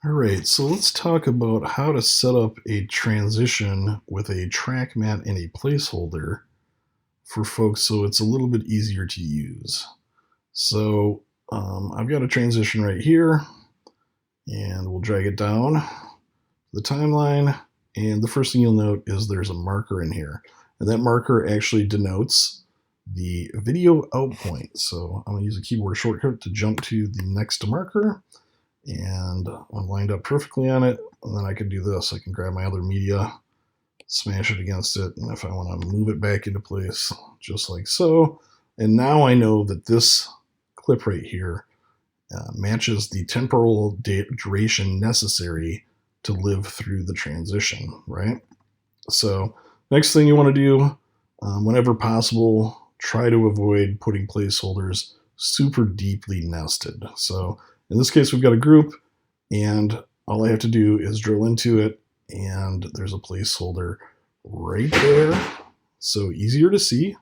All right, so let's talk about how to set up a transition with a track mat and a placeholder for folks so it's a little bit easier to use. So I've got a transition right here, and we'll drag it down the timeline. And the first thing you'll note is there's a marker in here. And that marker actually denotes the video out point. So I'm going to use a keyboard shortcut to jump to the next marker. And I'm lined up perfectly on it. And then I can do this. I can grab my other media, smash it against it, and if I want to move it back into place, just like so. And now I know that this clip right here matches the temporal duration necessary to live through the transition, right? So next thing you want to do, whenever possible, try to avoid putting placeholders super deeply nested. So in this case, we've got a group, and all I have to do is drill into it, and there's a placeholder right there. So easier to see.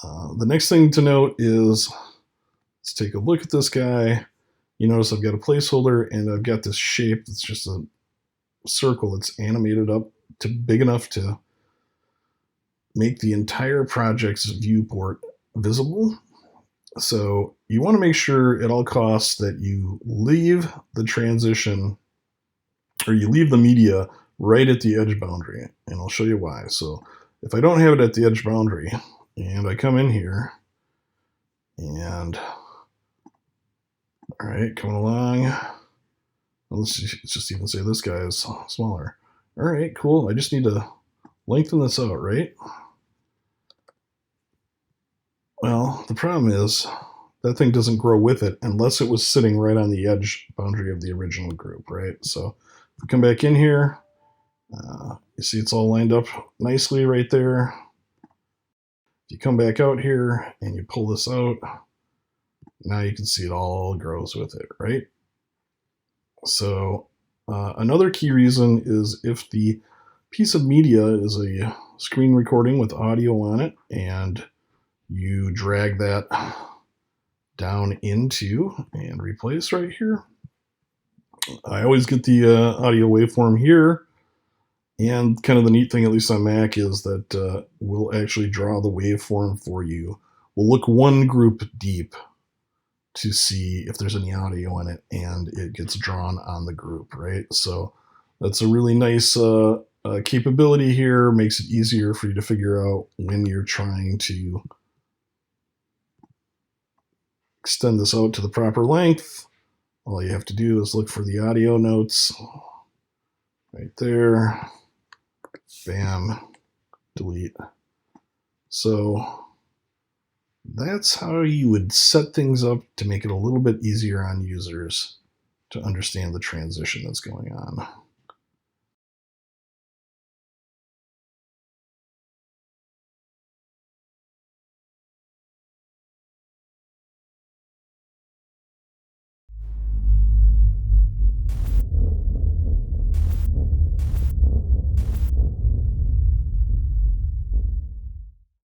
The next thing to note is, let's take a look at this guy. You notice I've got a placeholder, and I've got this shape that's just a circle. It's animated up to big enough to make the entire project's viewport visible. So you want to make sure at all costs that you leave the transition, or you leave the media right at the edge boundary, and I'll show you why. So if I don't have it at the edge boundary, and I come in here, and all right, coming along, let's just even say this guy is smaller. All right, cool. I just need to lengthen this out, right? Well, the problem is that thing doesn't grow with it unless it was sitting right on the edge boundary of the original group, right? So if we come back in here, you see it's all lined up nicely right there. If you come back out here and you pull this out, now you can see it all grows with it, right? So another key reason is if the piece of media is a screen recording with audio on it, and you drag that down into and replace right here. I always get the audio waveform here, and kind of the neat thing, at least on Mac, is that we'll actually draw the waveform for you. We'll look one group deep to see if there's any audio in it, and it gets drawn on the group, right? So that's a really nice capability here. Makes it easier for you to figure out when you're trying to extend this out to the proper length. All you have to do is look for the audio notes right there. Bam, delete. So that's how you would set things up to make it a little bit easier on users to understand the transition that's going on.